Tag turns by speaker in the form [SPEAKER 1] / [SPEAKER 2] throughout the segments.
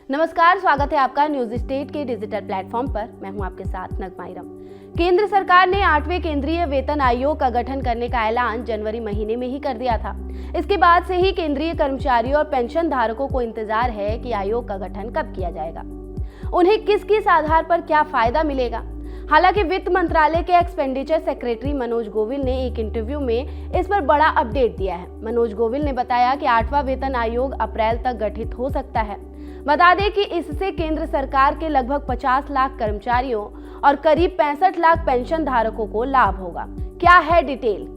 [SPEAKER 1] नमस्कार, स्वागत है आपका न्यूज स्टेट के डिजिटल प्लेटफॉर्म पर। मैं हूं आपके साथ नगमा इरम। केंद्र सरकार ने 8वें केंद्रीय वेतन आयोग का गठन करने का ऐलान जनवरी महीने में ही कर दिया था। इसके बाद से ही केंद्रीय कर्मचारियों और पेंशन धारकों को इंतजार है कि आयोग का गठन कब किया जाएगा, उन्हें किस किस आधार पर क्या फायदा मिलेगा। हालांकि वित्त मंत्रालय के एक्सपेंडिचर सेक्रेटरी मनोज गोविल ने एक इंटरव्यू में इस पर बड़ा अपडेट दिया है। मनोज गोविल ने बताया कि 8वां वेतन आयोग अप्रैल तक गठित हो सकता है। बता दें कि इससे केंद्र सरकार के लगभग 50 लाख कर्मचारियों और करीब 65 लाख पेंशन धारकों को लाभ होगा। क्या है detail?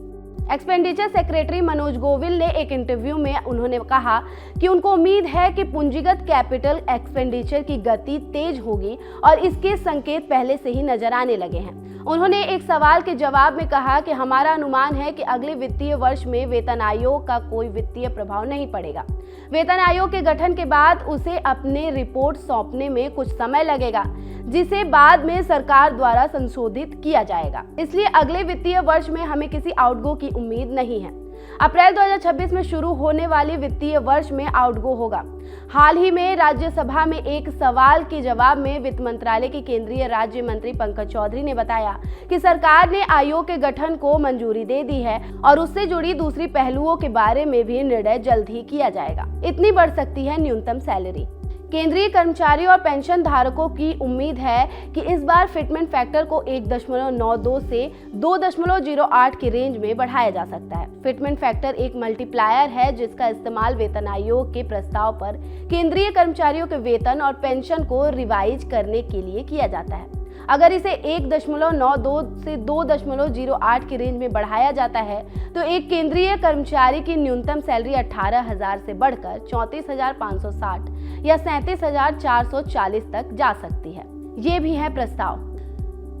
[SPEAKER 1] Expenditure secretary Manoj Govil ने एक इंटरव्यू में उन्होंने कहा कि उनको उम्मीद है कि पूंजीगत कैपिटल एक्सपेंडिचर की गति तेज होगी और इसके संकेत पहले से ही नजर आने लगे हैं। उन्होंने एक सवाल के जवाब में कहा कि हमारा अनुमान है कि अगले वित्तीय वर्ष में वेतन आयोग का कोई वित्तीय प्रभाव नहीं पड़ेगा। वेतन आयोग के गठन के बाद उसे अपने रिपोर्ट सौंपने में कुछ समय लगेगा, जिसे बाद में सरकार द्वारा संशोधित किया जाएगा। इसलिए अगले वित्तीय वर्ष में हमें किसी आउटगो की उम्मीद नहीं है। अप्रैल 2026 में शुरू होने वाले वित्तीय वर्ष में आउटगो होगा। हाल ही में राज्यसभा में एक सवाल के जवाब में वित्त मंत्रालय के केंद्रीय राज्य मंत्री पंकज चौधरी ने बताया कि सरकार ने आयोग के गठन को मंजूरी दे दी है और उससे जुड़ी दूसरी पहलुओं के बारे में भी निर्णय जल्द ही किया जाएगा। इतनी बढ़ सकती है न्यूनतम सैलरी। केंद्रीय कर्मचारियों और पेंशन धारकों की उम्मीद है कि इस बार फिटमेंट फैक्टर को 1.92 से 2.08 की रेंज में बढ़ाया जा सकता है। फिटमेंट फैक्टर एक मल्टीप्लायर है जिसका इस्तेमाल वेतन आयोग के प्रस्ताव पर केंद्रीय कर्मचारियों के वेतन और पेंशन को रिवाइज करने के लिए किया जाता है। अगर इसे 1.92 से 2.08 की रेंज में बढ़ाया जाता है तो एक केंद्रीय कर्मचारी की न्यूनतम सैलरी 18,000 से बढ़कर 34,560 या 37,440 तक जा सकती है। ये भी है प्रस्ताव।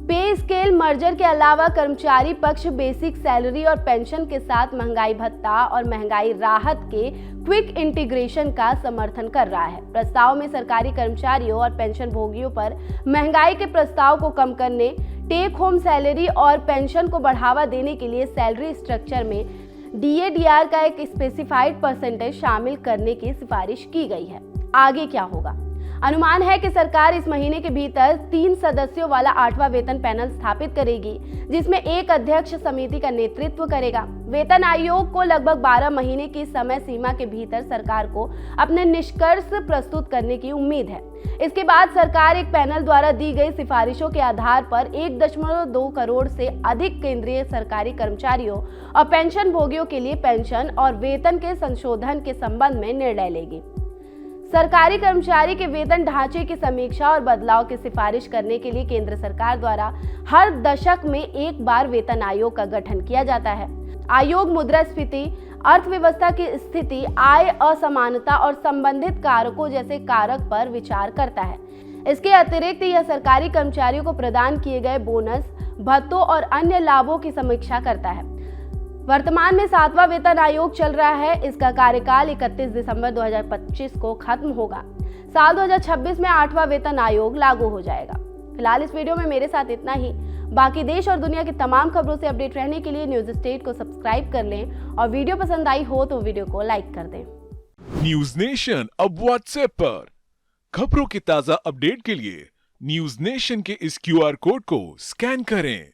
[SPEAKER 1] पे स्केल मर्जर के अलावा कर्मचारी पक्ष बेसिक सैलरी और पेंशन के साथ महंगाई भत्ता और महंगाई राहत के क्विक इंटीग्रेशन का समर्थन कर रहा है। प्रस्ताव में सरकारी कर्मचारियों और पेंशन भोगियों पर महंगाई के प्रस्ताव को कम करने, टेक होम सैलरी और पेंशन को बढ़ावा देने के लिए सैलरी स्ट्रक्चर में DADR का एक स्पेसिफाइड परसेंटेज शामिल करने की सिफारिश की गई है। आगे क्या होगा? अनुमान है कि सरकार इस महीने के भीतर 3 सदस्यों वाला 8वां वेतन पैनल स्थापित करेगी, जिसमें एक अध्यक्ष समिति का नेतृत्व करेगा। वेतन आयोग को लगभग 12 महीने की समय सीमा के भीतर सरकार को अपने निष्कर्ष प्रस्तुत करने की उम्मीद है। इसके बाद सरकार एक पैनल द्वारा दी गई सिफारिशों के आधार पर 1.2 करोड़ से अधिक केंद्रीय सरकारी कर्मचारियों और पेंशन भोगियों के लिए पेंशन और वेतन के संशोधन के संबंध में निर्णय लेगी। सरकारी कर्मचारी के वेतन ढांचे की समीक्षा और बदलाव की सिफारिश करने के लिए केंद्र सरकार द्वारा हर दशक में एक बार वेतन आयोग का गठन किया जाता है। आयोग मुद्रास्फीति, अर्थव्यवस्था की स्थिति, आय असमानता और संबंधित कारकों जैसे कारक पर विचार करता है। इसके अतिरिक्त यह सरकारी कर्मचारियों को प्रदान किए गए बोनस, भत्तों और अन्य लाभों की समीक्षा करता है। वर्तमान में 7वां वेतन आयोग चल रहा है। इसका कार्यकाल 31 दिसंबर 2025 को खत्म होगा। साल 2026 में 8वां वेतन आयोग लागू हो जाएगा। फिलहाल इस वीडियो में मेरे साथ इतना ही। बाकी देश और दुनिया की तमाम खबरों से अपडेट रहने के लिए न्यूज स्टेट को सब्सक्राइब कर लें और वीडियो पसंद आई हो तो वीडियो को लाइक कर दें।
[SPEAKER 2] न्यूज नेशन अब व्हाट्सएप पर खबरों की ताजा अपडेट के लिए न्यूज नेशन के इस QR कोड को स्कैन करें।